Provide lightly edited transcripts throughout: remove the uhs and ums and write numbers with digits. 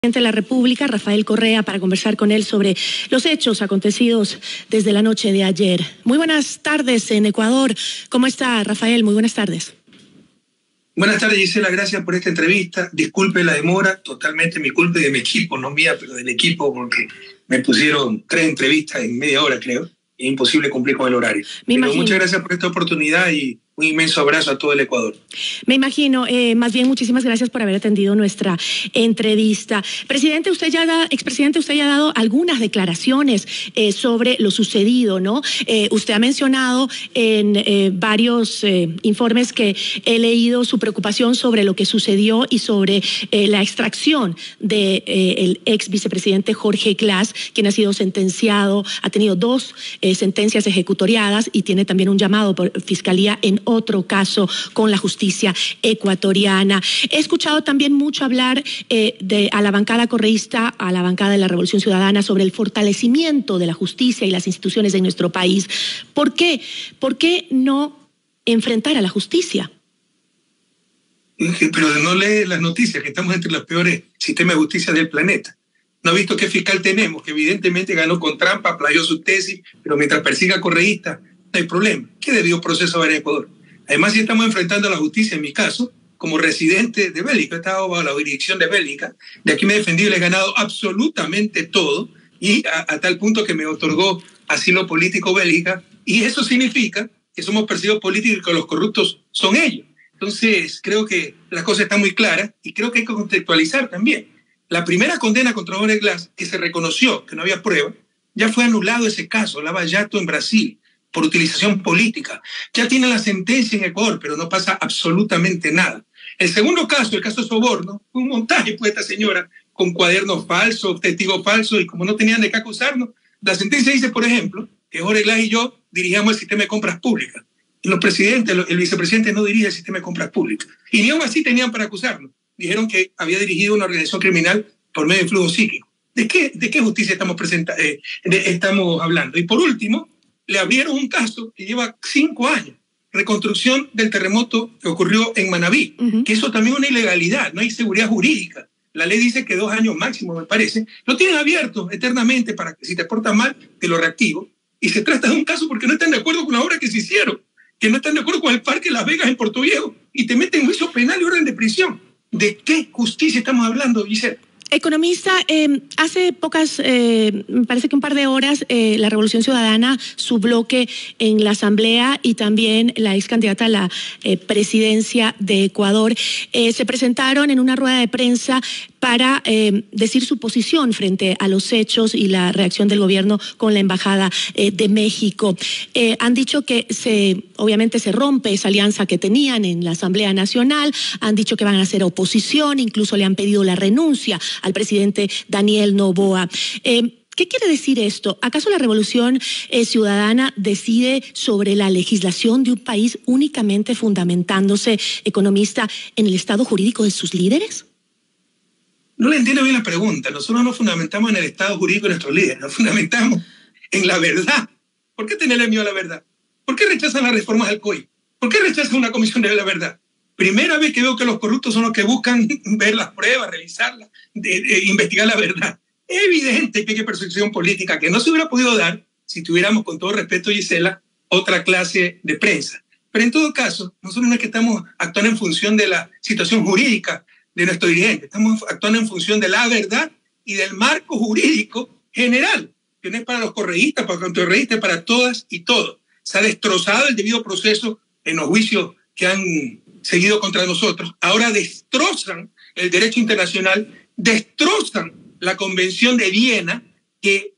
Presidente de la República, Rafael Correa, para conversar con él sobre los hechos acontecidos desde la noche de ayer. Muy buenas tardes en Ecuador. ¿Cómo está, Rafael? Muy buenas tardes. Buenas tardes, Gisela. Gracias por esta entrevista. Disculpe la demora, totalmente mi culpa y de mi equipo, no mía, pero del equipo, porque me pusieron 3 entrevistas en media hora, creo. Es imposible cumplir con el horario. Pero muchas gracias por esta oportunidad y un inmenso abrazo a todo el Ecuador. Me imagino. Más bien, muchísimas gracias por haber atendido nuestra entrevista. Expresidente, usted ya ha dado algunas declaraciones sobre lo sucedido, ¿no? Usted ha mencionado en varios informes que he leído su preocupación sobre lo que sucedió y sobre la extracción del ex vicepresidente Jorge Glass, quien ha sido sentenciado, ha tenido 2 sentencias ejecutoriadas y tiene también un llamado por Fiscalía en otro caso con la justicia ecuatoriana. He escuchado también mucho hablar a la bancada correísta, a la bancada de la Revolución Ciudadana, sobre el fortalecimiento de la justicia y las instituciones de nuestro país. ¿Por qué? ¿Por qué no enfrentar a la justicia? Pero no lee las noticias, que estamos entre los peores sistemas de justicia del planeta. ¿No ha visto qué fiscal tenemos? Que evidentemente ganó con trampa, plagió su tesis, pero mientras persiga a correístas, no hay problema. ¿Qué debió proceso haber en Ecuador? Además, si estamos enfrentando a la justicia, en mi caso, como residente de Bélgica, he estado bajo la jurisdicción de Bélgica, de aquí me he defendido y le he ganado absolutamente todo, y a tal punto que me otorgó asilo político Bélgica, y eso significa que somos perseguidos políticos y que los corruptos son ellos. Entonces, creo que las cosas están muy claras, y creo que hay que contextualizar también. La primera condena contra Jorge Glass, que se reconoció que no había prueba, ya fue anulado ese caso, Lava Jato en Brasil, por utilización política. Ya tiene la sentencia en Ecuador, pero no pasa absolutamente nada. El segundo caso, el caso de soborno, fue un montaje pues esta señora con cuadernos falsos, testigos falsos, y como no tenían de qué acusarnos, la sentencia dice, por ejemplo, que Jorge Glass y yo dirigíamos el sistema de compras públicas. Y los presidentes, el vicepresidente no dirige el sistema de compras públicas. Y ni aún así tenían para acusarnos. Dijeron que había dirigido una organización criminal por medio de flujo psíquico. ¿De qué justicia estamos hablando? Y por último, le abrieron un caso que lleva 5 años, reconstrucción del terremoto que ocurrió en Manabí, que eso también es una ilegalidad, no hay seguridad jurídica. La ley dice que 2 años máximo, me parece. Lo tienen abierto eternamente para que si te portas mal, te lo reactivo. Y se trata de un caso porque no están de acuerdo con la obra que se hicieron, que no están de acuerdo con el Parque Las Vegas en Puerto Viejo, y te meten en juicio penal y orden de prisión. ¿De qué justicia estamos hablando, Gisela? Economista, hace me parece que un par de horas, la Revolución Ciudadana, su bloque en la Asamblea y también la ex candidata a la presidencia de Ecuador, se presentaron en una rueda de prensa para decir su posición frente a los hechos y la reacción del gobierno con la Embajada de México. Han dicho que obviamente se rompe esa alianza que tenían en la Asamblea Nacional, han dicho que van a hacer oposición, incluso le han pedido la renuncia al presidente Daniel Noboa. ¿Qué quiere decir esto? ¿Acaso la Revolución Ciudadana decide sobre la legislación de un país únicamente fundamentándose, economista, en el estado jurídico de sus líderes? No le entiendo bien la pregunta. Nosotros nos fundamentamos en el estado jurídico de nuestros líderes, nos fundamentamos en la verdad. ¿Por qué tenerle miedo a la verdad? ¿Por qué rechazan las reformas del COI? ¿Por qué rechazan una comisión de la verdad? Primera vez que veo que los corruptos son los que buscan ver las pruebas, revisarlas, investigar la verdad. Es evidente que hay persecución política que no se hubiera podido dar si tuviéramos, con todo respeto, Gisela, otra clase de prensa. Pero en todo caso, nosotros no es que estamos actuando en función de la situación jurídica de nuestro dirigente, estamos actuando en función de la verdad y del marco jurídico general, que no es para los correístas, para los contrarreístas, para todas y todos. Se ha destrozado el debido proceso en los juicios que han seguido contra nosotros. Ahora destrozan el derecho internacional, destrozan la Convención de Viena, que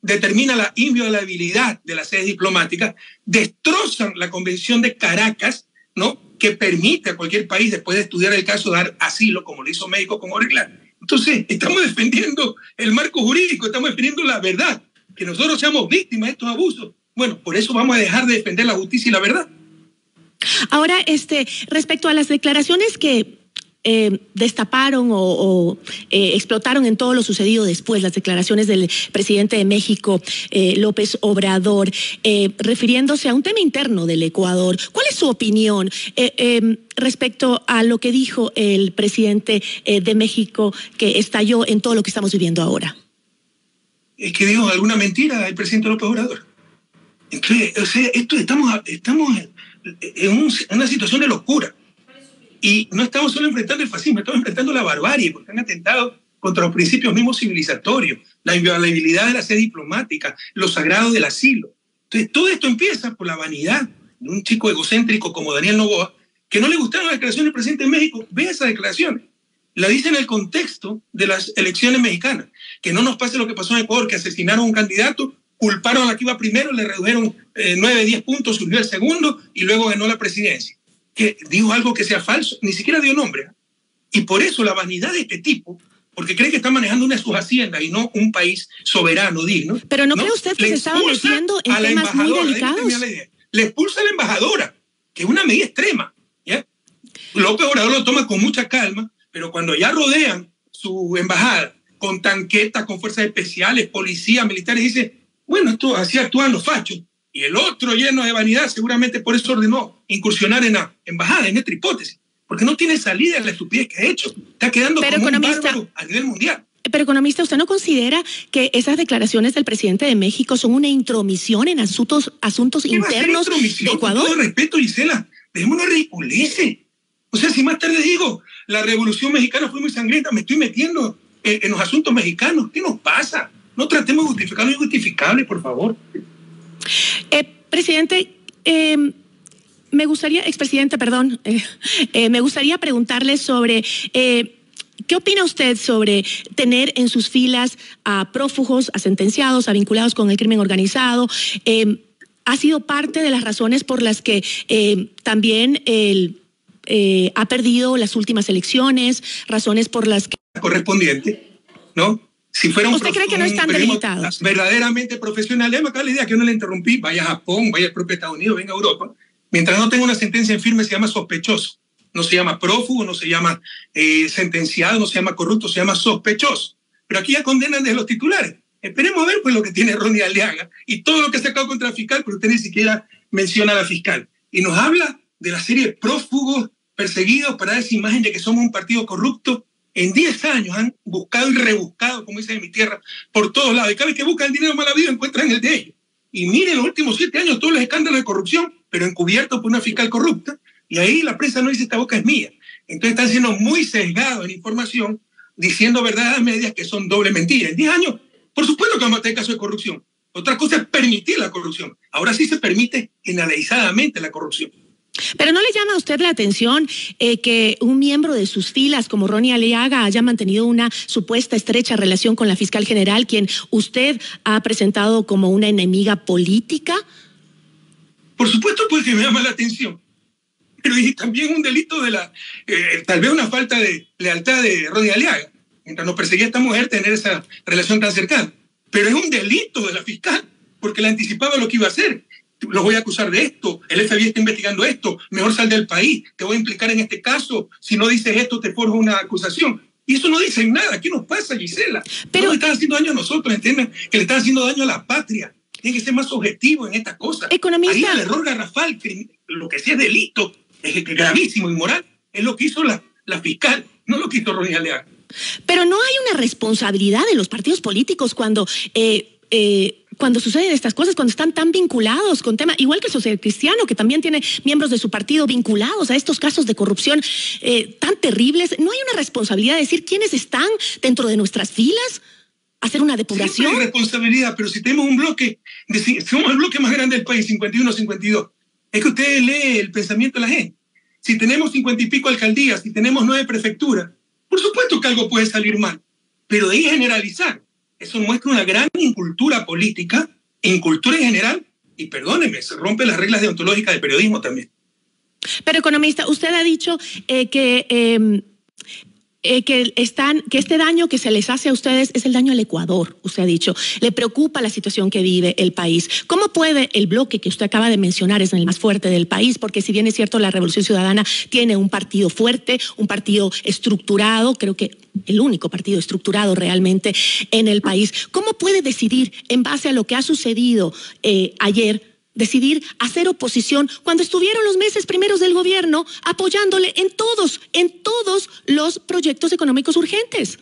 determina la inviolabilidad de las sedes diplomáticas, destrozan la Convención de Caracas, ¿no?, que permite a cualquier país, después de estudiar el caso, dar asilo, como lo hizo México con Jorge Glass. Entonces, estamos defendiendo el marco jurídico, estamos defendiendo la verdad, que nosotros seamos víctimas de estos abusos. Bueno, por eso vamos a dejar de defender la justicia y la verdad. Ahora, respecto a las declaraciones que destaparon o explotaron en todo lo sucedido después, las declaraciones del presidente de México, López Obrador, refiriéndose a un tema interno del Ecuador. ¿Cuál es su opinión respecto a lo que dijo el presidente de México, que estalló en todo lo que estamos viviendo ahora? Es que dijo alguna mentira el presidente López Obrador. Entonces, o sea, estamos en una situación de locura. Y no estamos solo enfrentando el fascismo, estamos enfrentando la barbarie, porque han atentado contra los principios mismos civilizatorios, la inviolabilidad de la sede diplomática, lo sagrado del asilo. Entonces, todo esto empieza por la vanidad de un chico egocéntrico como Daniel Noboa, que no le gustaron las declaraciones del presidente de México. Ve esas declaraciones. La dice en el contexto de las elecciones mexicanas. Que no nos pase lo que pasó en Ecuador, que asesinaron a un candidato, culparon a la que iba primero, le redujeron 9, 10 puntos, subió el segundo y luego ganó la presidencia. Que dijo algo que sea falso, ni siquiera dio nombre. Y por eso la vanidad de este tipo, porque cree que está manejando una de sus haciendas y no un país soberano, digno. Pero ¿no cree usted que se estaba metiendo en temas muy delicados? Le expulsa a la embajadora, que es una medida extrema. ¿Ya? López Obrador lo toma con mucha calma, pero cuando ya rodean su embajada con tanquetas, con fuerzas especiales, policías, militares, dice, bueno, esto así actúan los fachos. Y el otro, lleno de vanidad, seguramente por eso ordenó incursionar en la embajada, en esta hipótesis, porque no tiene salida la estupidez que ha hecho. Está quedando como un bárbaro a nivel mundial. Pero, economista, ¿usted no considera que esas declaraciones del presidente de México son una intromisión en asuntos internos de Ecuador? Con todo respeto, Gisela, dejémonos ridiculeces. O sea, si más tarde digo, la revolución mexicana fue muy sangrienta, me estoy metiendo en los asuntos mexicanos. ¿Qué nos pasa? No tratemos de justificar lo injustificable, por favor. Presidente, me gustaría preguntarle sobre ¿qué opina usted sobre tener en sus filas a prófugos, a sentenciados, a vinculados con el crimen organizado? ¿Ha sido parte de las razones por las que también ha perdido las últimas elecciones, razones por las que... correspondiente, ¿no? Si fuera ¿Usted cree que no están debilitados? Verdaderamente profesional, déjame acá la idea que no le interrumpí, vaya a Japón, vaya al propio Estados Unidos, venga a Europa, mientras no tenga una sentencia en firme se llama sospechoso, no se llama prófugo, no se llama sentenciado, no se llama corrupto, se llama sospechoso. Pero aquí ya condenan desde los titulares. Esperemos a ver pues lo que tiene Ronnie Aliaga y todo lo que ha sacado contra el fiscal, pero usted ni siquiera menciona a la fiscal. Y nos habla de la serie de prófugos perseguidos para dar esa imagen de que somos un partido corrupto. En 10 años han buscado y rebuscado, como dicen en mi tierra, por todos lados. Y cada vez que buscan el dinero mal habido, encuentran el de ellos. Y miren los últimos 7 años todos los escándalos de corrupción, pero encubiertos por una fiscal corrupta. Y ahí la prensa no dice esta boca es mía. Entonces están siendo muy sesgados en información, diciendo verdades a medias que son doble mentira. En 10 años, por supuesto que vamos a tener casos de corrupción. Otra cosa es permitir la corrupción. Ahora sí se permite generalizadamente la corrupción. Pero ¿no le llama a usted la atención que un miembro de sus filas como Ronnie Aliaga haya mantenido una supuesta estrecha relación con la fiscal general, quien usted ha presentado como una enemiga política? Por supuesto pues que me llama la atención. Pero y también un delito de tal vez una falta de lealtad de Ronnie Aliaga, mientras nos perseguía esta mujer tener esa relación tan cercana. Pero es un delito de la fiscal, porque le anticipaba lo que iba a hacer. Los voy a acusar de esto, el FBI está investigando esto, mejor sal del país, te voy a implicar en este caso, si no dices esto te forjo una acusación. Y eso no dicen nada. ¿Qué nos pasa, Gisela? Pero no le están haciendo daño a nosotros, ¿entienden? Que le están haciendo daño a la patria. Tiene que ser más objetivo en estas cosas. Economista. Ahí el error garrafal, lo que sí es delito, es gravísimo y moral, es lo que hizo la fiscal, no lo que hizo Ronnie Aliaga. Pero no hay una responsabilidad de los partidos políticos cuando suceden estas cosas, cuando están tan vinculados con temas, igual que el Social Cristiano, que también tiene miembros de su partido vinculados a estos casos de corrupción tan terribles. ¿No hay una responsabilidad de decir quiénes están dentro de nuestras filas? ¿Hacer una depuración? Siempre hay responsabilidad, pero si tenemos un bloque, somos el bloque más grande del país, 51-52, es que usted lee el pensamiento de la gente. Si tenemos 50 y pico alcaldías, si tenemos 9 prefecturas, por supuesto que algo puede salir mal, pero de ahí generalizar. Eso muestra una gran incultura política, incultura en general, y perdóneme, se rompe las reglas deontológicas del periodismo también. Pero, economista, usted ha dicho que que este daño que se les hace a ustedes es el daño al Ecuador, usted ha dicho. Le preocupa la situación que vive el país. ¿Cómo puede el bloque que usted acaba de mencionar es el más fuerte del país? Porque si bien es cierto, la Revolución Ciudadana tiene un partido fuerte, un partido estructurado, creo que el único partido estructurado realmente en el país. ¿Cómo puede decidir, en base a lo que ha sucedido ayer, decidir hacer oposición cuando estuvieron los meses primeros del gobierno apoyándole en todos los proyectos económicos urgentes?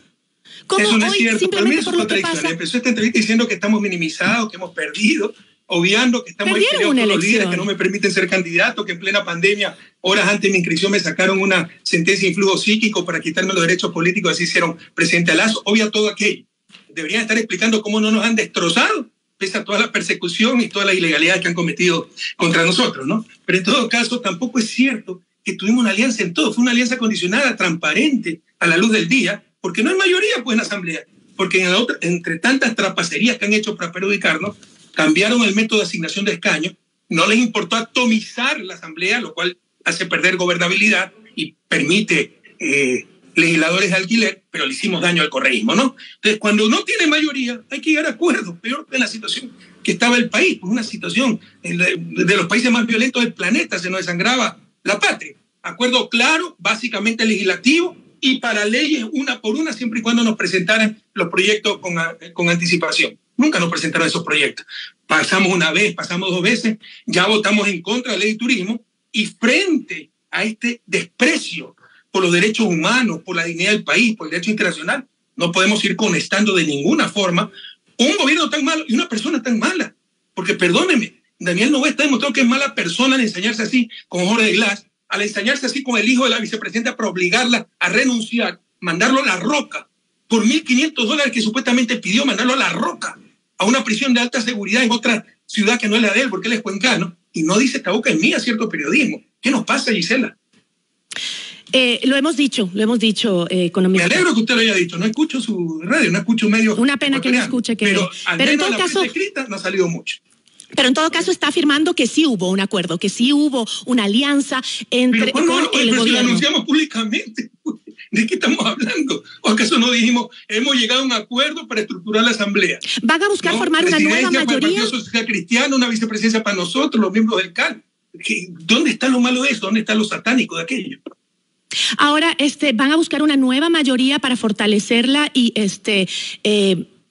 ¿Cómo eso no es hoy cierto, simplemente por lo que pasa? Empezó esta entrevista diciendo que estamos minimizados, que hemos perdido, obviando que estamos Perdieron una los líderes elección, que no me permiten ser candidato, que en plena pandemia, horas antes de mi inscripción, me sacaron una sentencia de influjo psíquico para quitarme los derechos políticos, así hicieron presidente Lazo, obvia todo aquello. Deberían estar explicando cómo no nos han destrozado, pese a toda la persecución y toda la ilegalidad que han cometido contra nosotros, ¿no? Pero en todo caso, tampoco es cierto que tuvimos una alianza en todo. Fue una alianza condicionada, transparente, a la luz del día, porque no hay mayoría pues, en la Asamblea. Porque entre tantas trapacerías que han hecho para perjudicarnos, cambiaron el método de asignación de escaños, no les importó atomizar la Asamblea, lo cual hace perder gobernabilidad y permite legisladores de alquiler, pero le hicimos daño al correísmo, ¿no? Entonces, cuando uno tiene mayoría, hay que llegar a acuerdos, peor que en la situación que estaba el país, pues una situación de los países más violentos del planeta, se nos desangraba la patria. Acuerdo claro, básicamente legislativo, y para leyes una por una, siempre y cuando nos presentaran los proyectos con anticipación. Nunca nos presentaron esos proyectos. Pasamos una vez, pasamos 2 veces, ya votamos en contra de la ley de turismo, y frente a este desprecio por los derechos humanos, por la dignidad del país, por el derecho internacional, no podemos ir conectando de ninguna forma un gobierno tan malo y una persona tan mala. Porque perdóneme, Daniel Noboa está demostrado que es mala persona al enseñarse así con Jorge de Glass, al enseñarse así con el hijo de la vicepresidenta para obligarla a renunciar, mandarlo a La Roca, por $1.500 que supuestamente pidió, mandarlo a La Roca, a una prisión de alta seguridad en otra ciudad que no es la de él, porque él es cuencano, y no dice esta boca es mía cierto periodismo. ¿Qué nos pasa, Gisela? Lo hemos dicho, economista. Me alegro que usted lo haya dicho. No escucho su radio, no escucho medios. Una pena que no escuche. Pero en todo caso, escrita no ha salido mucho. Pero en todo caso está afirmando que sí hubo un acuerdo, que sí hubo una alianza entre con el gobierno. Lo anunciamos públicamente. ¿De qué estamos hablando? ¿O acaso no dijimos, hemos llegado a un acuerdo para estructurar la Asamblea? ¿Van a buscar formar una nueva mayoría? Para el Partido Social Cristiano, una vicepresidencia para nosotros, los miembros del CAL. ¿Dónde está lo malo de eso? ¿Dónde está lo satánico de aquello? Ahora, van a buscar una nueva mayoría para fortalecerla y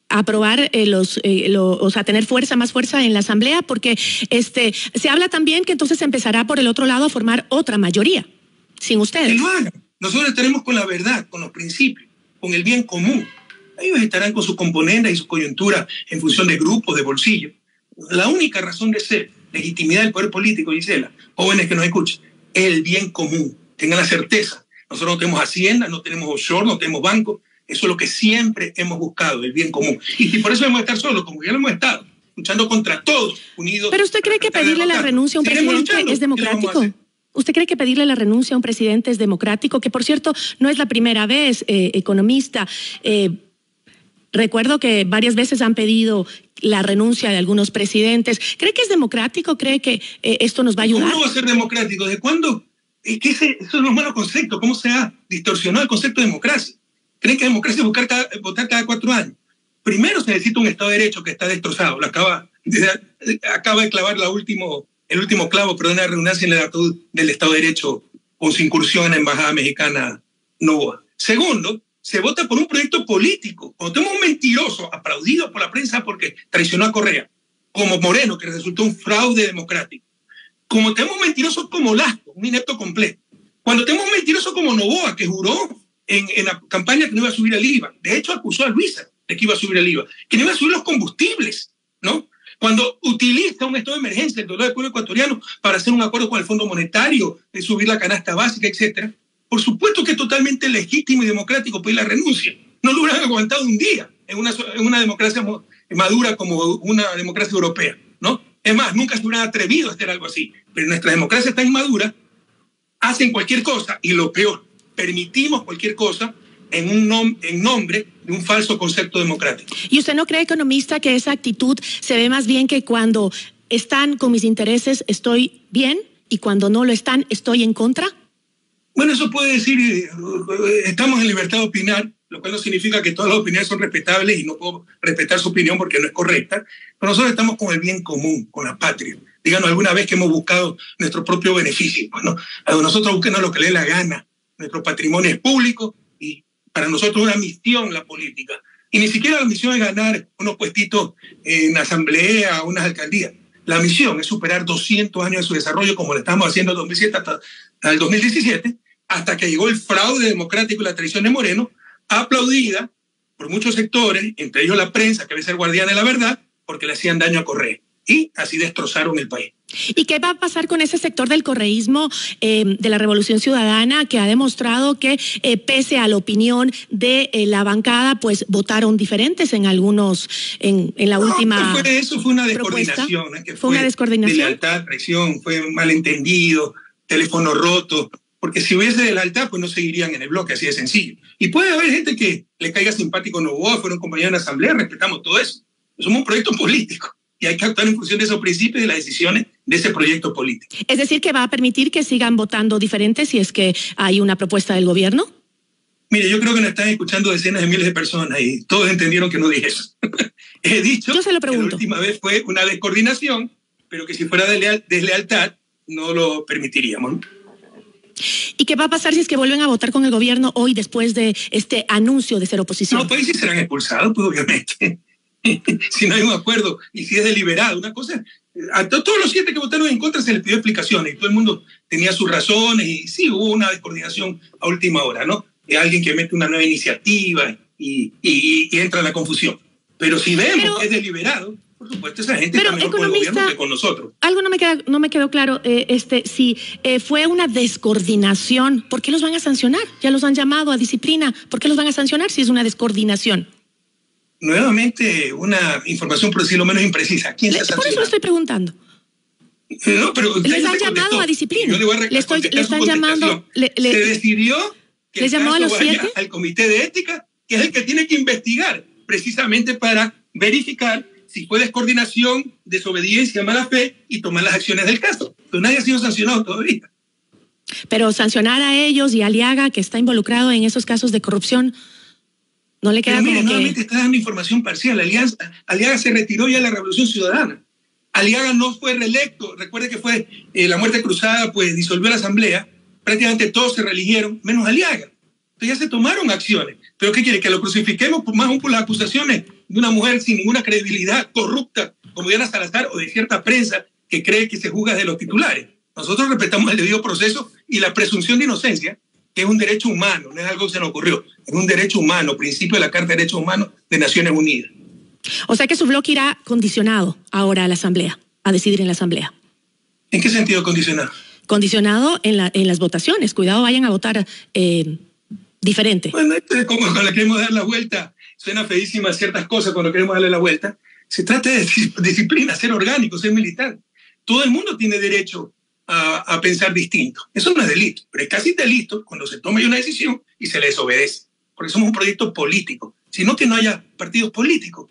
aprobar o sea, tener más fuerza en la Asamblea, porque se habla también que entonces se empezará por el otro lado a formar otra mayoría, sin ustedes. Que lo hagan. Nosotros estaremos con la verdad, con los principios, con el bien común. Ellos estarán con sus componentes y sus coyunturas en función de grupos, de bolsillos. La única razón de ser, legitimidad del poder político, Gisela, jóvenes que nos escuchan, es el bien común. Tengan la certeza. Nosotros no tenemos hacienda, no tenemos offshore, no tenemos banco. Eso es lo que siempre hemos buscado, el bien común. Y por eso debemos estar solos, como ya lo hemos estado, luchando contra todos, unidos. ¿Pero usted cree que pedirle la renuncia a un presidente es democrático? ¿Usted cree que pedirle la renuncia a un presidente es democrático? Que, por cierto, no es la primera vez, economista. Recuerdo que varias veces han pedido la renuncia de algunos presidentes. ¿Cree que es democrático? ¿Cree que esto nos va a ayudar? ¿Cómo no va a ser democrático? ¿Desde cuándo? Eso es un malo concepto. ¿Cómo se ha distorsionado el concepto de democracia? ¿Creen que democracia es votar cada 4 años? Primero se necesita un Estado de Derecho que está destrozado. Acaba de clavar el último clavo, perdón la redundancia, en el ataúd del Estado de Derecho con su incursión en la Embajada Mexicana Noboa. Segundo, se vota por un proyecto político. Cuando tenemos un mentiroso aplaudido por la prensa porque traicionó a Correa, como Moreno, que resultó un fraude democrático. Como tenemos un mentiroso como Lasco, un inepto completo. Cuando tenemos un mentiroso como Noboa, que juró en la campaña que no iba a subir el IVA. De hecho, acusó a Luisa de que iba a subir el IVA, que no iba a subir los combustibles, ¿no? Cuando utiliza un estado de emergencia, el dolor del pueblo ecuatoriano, para hacer un acuerdo con el Fondo Monetario, de subir la canasta básica, etcétera. Por supuesto que es totalmente legítimo y democrático pedir la renuncia. No lo hubieran aguantado un día en una democracia madura como una democracia europea, ¿no? Es más, nunca se hubieran atrevido a hacer algo así. Pero nuestra democracia tan inmadura, hacen cualquier cosa, y lo peor, permitimos cualquier cosa en nombre de un falso concepto democrático. ¿Y usted no cree, economista, que esa actitud se ve más bien que cuando están con mis intereses estoy bien y cuando no lo están estoy en contra? Bueno, eso puede decir, estamos en libertad de opinar, lo cual no significa que todas las opiniones son respetables y no puedo respetar su opinión porque no es correcta, pero nosotros estamos con el bien común, con la patria. Díganos alguna vez que hemos buscado nuestro propio beneficio, ¿no? Nosotros busquemos lo que le dé la gana, nuestro patrimonio es público y para nosotros es una misión la política. Y ni siquiera la misión es ganar unos puestitos en asamblea o unas alcaldías. La misión es superar 200 años de su desarrollo como lo estamos haciendo en 2007 hasta el 2017, hasta que llegó el fraude democrático y la traición de Moreno, aplaudida por muchos sectores, entre ellos la prensa, que debe ser guardiana de la verdad, porque le hacían daño a Correa. Y así destrozaron el país. ¿Y qué va a pasar con ese sector del correísmo de la Revolución Ciudadana que ha demostrado que pese a la opinión de la bancada, pues votaron diferentes en algunos, en la última eso fue una descoordinación. Fue una descoordinación. De lealtad, traición, fue un malentendido, teléfono roto, porque si hubiese de lealtad, pues no seguirían en el bloque, así de sencillo. Y puede haber gente que le caiga simpático Novoa, fueron compañeros de la asamblea, respetamos todo eso. Somos un proyecto político. Y hay que actuar en función de esos principios y de las decisiones de ese proyecto político. Es decir, que va a permitir que sigan votando diferentes si es que hay una propuesta del gobierno. Mire, yo creo que nos están escuchando decenas de miles de personas y todos entendieron que no dije eso. He dicho yo se lo que pregunto. la última vez fue una descoordinación, pero que si fuera deslealtad no lo permitiríamos. ¿Y qué va a pasar si es que vuelven a votar con el gobierno hoy después de este anuncio de ser oposición? No, pues sí serán expulsados, pues obviamente. Si no hay un acuerdo y si es deliberado, una cosa, a todos los 7 que votaron en contra se les pidió explicaciones y todo el mundo tenía sus razones y sí hubo una descoordinación a última hora, ¿no? Alguien que mete una nueva iniciativa y entra en la confusión. Pero si vemos que es deliberado, por supuesto esa gente está mejor con el gobierno que con nosotros. Algo no me quedó claro, si fue una descoordinación, ¿por qué los van a sancionar? Ya los han llamado a disciplina, ¿por qué los van a sancionar si es una descoordinación? Nuevamente, una información por decirlo menos imprecisa. ¿Quién se ha sancionado? Por eso lo estoy preguntando. No, pero les han llamado a disciplina. Yo le voy a le están llamando. Se decidió que ¿les llamó a los 7? Al comité de ética, que es el que tiene que investigar, precisamente para verificar si fue descoordinación, desobediencia, mala fe y tomar las acciones del caso. Pero nadie ha sido sancionado todavía. Pero sancionar a ellos y a Aliaga, que está involucrado en esos casos de corrupción, no le queda como nuevamente está dando información parcial. Aliaga se retiró ya de la Revolución Ciudadana. Aliaga no fue reelecto. Recuerde que fue la muerte cruzada, pues disolvió la asamblea. Prácticamente todos se reeligieron, menos Aliaga. Entonces ya se tomaron acciones. ¿Pero qué quiere? ¿Que lo crucifiquemos más aún por las acusaciones de una mujer sin ninguna credibilidad, corrupta, como Diana Salazar, o de cierta prensa que cree que se juzga de los titulares? Nosotros respetamos el debido proceso y la presunción de inocencia, que es un derecho humano, no es algo que se nos ocurrió, es un derecho humano, principio de la Carta de Derechos Humanos de Naciones Unidas. O sea que su bloque irá condicionado ahora a la Asamblea, a decidir en la Asamblea. ¿En qué sentido condicionado? Condicionado en las votaciones. Cuidado, vayan a votar diferente. Bueno, como cuando le queremos dar la vuelta, suena feísima ciertas cosas cuando queremos darle la vuelta. Se trata de disciplina, ser orgánico, ser militar. Todo el mundo tiene derecho a pensar distinto. Eso no es delito, pero es casi delito cuando se toma una decisión y se le desobedece. Porque somos un proyecto político, sino que no haya partidos políticos.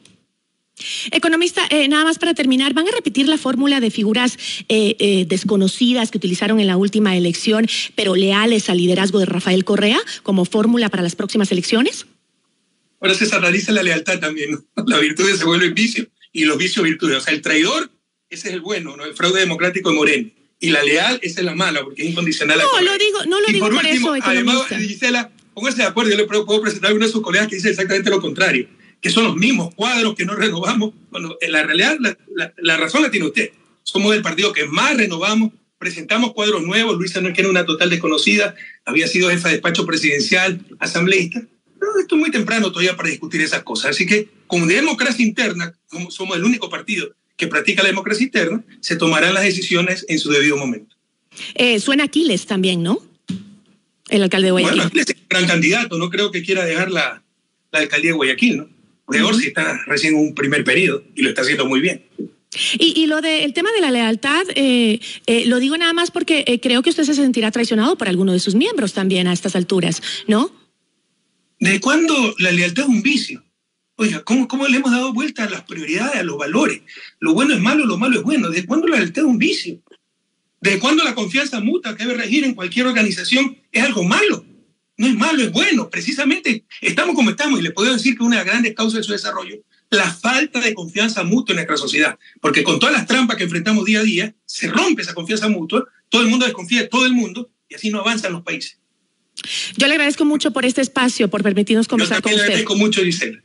Economista, nada más para terminar, ¿van a repetir la fórmula de figuras desconocidas que utilizaron en la última elección, pero leales al liderazgo de Rafael Correa como fórmula para las próximas elecciones? Ahora se sataniza la lealtad también, ¿no? Las virtudes se vuelven vicios y los vicios virtudes. O sea, el traidor, ese es el bueno, ¿no? El fraude democrático de Moreno. Y la leal, esa es la mala, porque es incondicional. No lo digo por último, eso, además, Gisela, póngase de acuerdo, yo le puedo presentar a uno de sus colegas que dice exactamente lo contrario, que son los mismos cuadros que no renovamos. Bueno, en la realidad, la razón la tiene usted. Somos el partido que más renovamos, presentamos cuadros nuevos. Luisa no es que era una total desconocida, había sido jefa de despacho presidencial, asambleísta. Pero esto es muy temprano todavía para discutir esas cosas. Así que, con democracia interna, como somos el único partido que practica la democracia interna, se tomarán las decisiones en su debido momento. Suena Aquiles también, ¿no? El alcalde de Guayaquil. Bueno, Aquiles es un gran candidato, no creo que quiera dejar la alcaldía de Guayaquil, ¿no? Peor si está recién en un primer periodo y lo está haciendo muy bien. Y lo del tema de la lealtad, lo digo nada más porque creo que usted se sentirá traicionado por alguno de sus miembros también a estas alturas, ¿no? ¿De cuándo la lealtad es un vicio? Oiga, ¿cómo le hemos dado vuelta a las prioridades, a los valores? Lo bueno es malo, lo malo es bueno. ¿Desde cuándo la lealtad es un vicio? ¿Desde cuándo la confianza mutua que debe regir en cualquier organización es algo malo? No es malo, es bueno. Precisamente estamos como estamos y le puedo decir que una de las grandes causas de su desarrollo, la falta de confianza mutua en nuestra sociedad. Porque con todas las trampas que enfrentamos día a día, se rompe esa confianza mutua, todo el mundo desconfía de todo el mundo y así no avanzan los países. Yo le agradezco mucho por este espacio, por permitirnos conversar con usted. Yo también le agradezco mucho, Gisela.